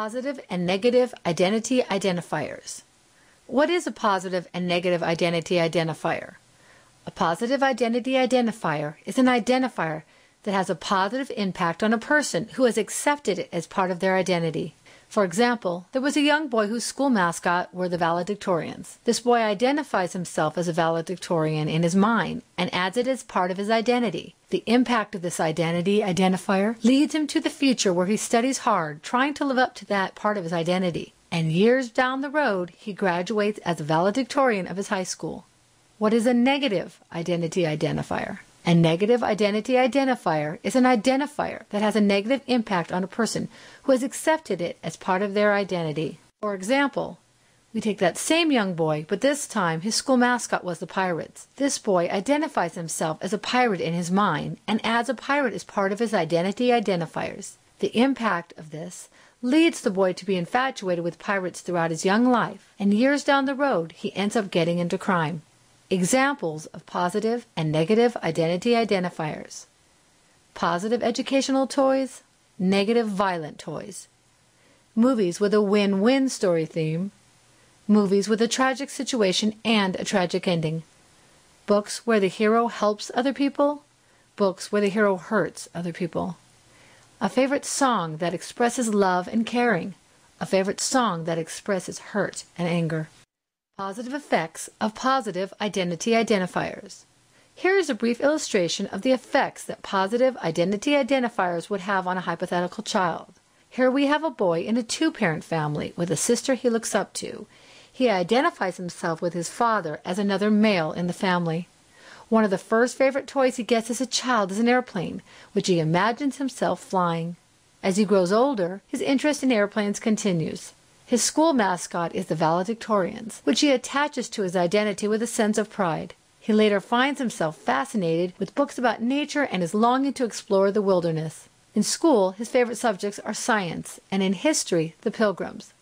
Positive and negative identity identifiers. What is a positive and negative identity identifier? A positive identity identifier is an identifier that has a positive impact on a person who has accepted it as part of their identity. For example, there was a young boy whose school mascot were the valedictorians. This boy identifies himself as a valedictorian in his mind and adds it as part of his identity. The impact of this identity identifier leads him to the future where he studies hard, trying to live up to that part of his identity. And years down the road, he graduates as a valedictorian of his high school. What is a negative identity identifier? A negative identity identifier is an identifier that has a negative impact on a person who has accepted it as part of their identity. For example, we take that same young boy, but this time his school mascot was the Pirates. This boy identifies himself as a pirate in his mind and adds a pirate as part of his identity identifiers. The impact of this leads the boy to be infatuated with pirates throughout his young life, and years down the road he ends up getting into crime. Examples of positive and negative identity identifiers. Positive educational toys, negative violent toys. Movies with a win-win story theme. Movies with a tragic situation and a tragic ending. Books where the hero helps other people. Books where the hero hurts other people. A favorite song that expresses love and caring. A favorite song that expresses hurt and anger. Positive effects of positive identity identifiers. Here is a brief illustration of the effects that positive identity identifiers would have on a hypothetical child. Here we have a boy in a two-parent family with a sister he looks up to. He identifies himself with his father as another male in the family. One of the first favorite toys he gets as a child is an airplane, which he imagines himself flying. As he grows older, his interest in airplanes continues. His school mascot is the valedictorians, which he attaches to his identity with a sense of pride. He later finds himself fascinated with books about nature and is longing to explore the wilderness. In school, his favorite subjects are science, and in history, the Pilgrims.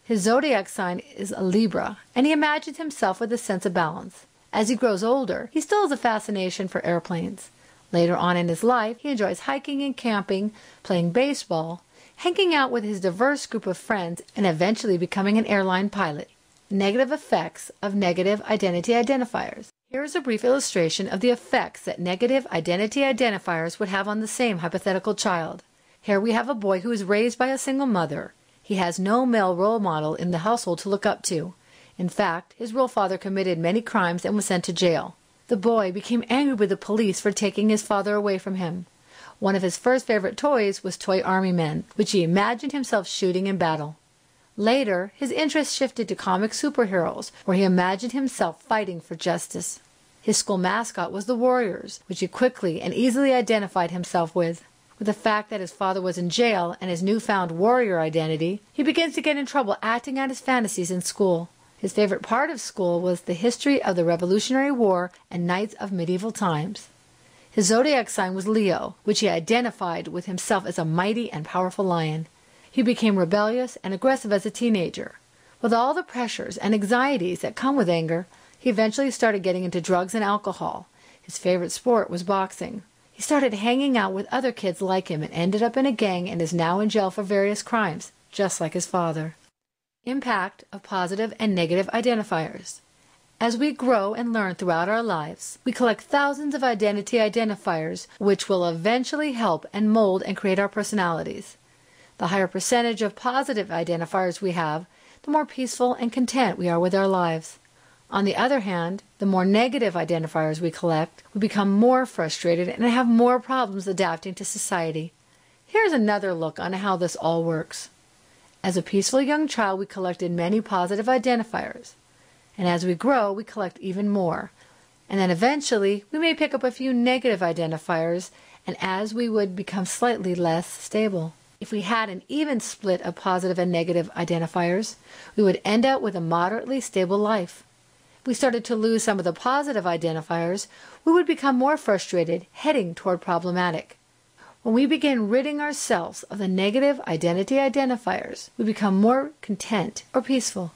His zodiac sign is a Libra, and he imagines himself with a sense of balance. As he grows older, he still has a fascination for airplanes. Later on in his life, he enjoys hiking and camping, playing baseball, hanging out with his diverse group of friends, and eventually becoming an airline pilot. Negative effects of negative identity identifiers. Here is a brief illustration of the effects that negative identity identifiers would have on the same hypothetical child. Here we have a boy who is raised by a single mother. He has no male role model in the household to look up to. In fact, his real father committed many crimes and was sent to jail. The boy became angry with the police for taking his father away from him. One of his first favorite toys was toy army men, which he imagined himself shooting in battle. Later, his interest shifted to comic superheroes, where he imagined himself fighting for justice. His school mascot was the Warriors, which he quickly and easily identified himself with. With the fact that his father was in jail and his newfound warrior identity, he begins to get in trouble acting out his fantasies in school. His favorite part of school was the history of the Revolutionary War and knights of medieval times. His zodiac sign was Leo, which he identified with himself as a mighty and powerful lion. He became rebellious and aggressive as a teenager. With all the pressures and anxieties that come with anger, he eventually started getting into drugs and alcohol. His favorite sport was boxing. He started hanging out with other kids like him and ended up in a gang and is now in jail for various crimes, just like his father. Impact of positive and negative identifiers. As we grow and learn throughout our lives, we collect thousands of identity identifiers which will eventually help and mold and create our personalities. The higher percentage of positive identifiers we have, the more peaceful and content we are with our lives. On the other hand, the more negative identifiers we collect, we become more frustrated and have more problems adapting to society. Here's another look on how this all works. As a peaceful young child, we collected many positive identifiers. And as we grow, we collect even more. And then eventually, we may pick up a few negative identifiers, and as we would become slightly less stable. If we had an even split of positive and negative identifiers, we would end up with a moderately stable life. If we started to lose some of the positive identifiers, we would become more frustrated, heading toward problematic. When we begin ridding ourselves of the negative identity identifiers, we become more content or peaceful.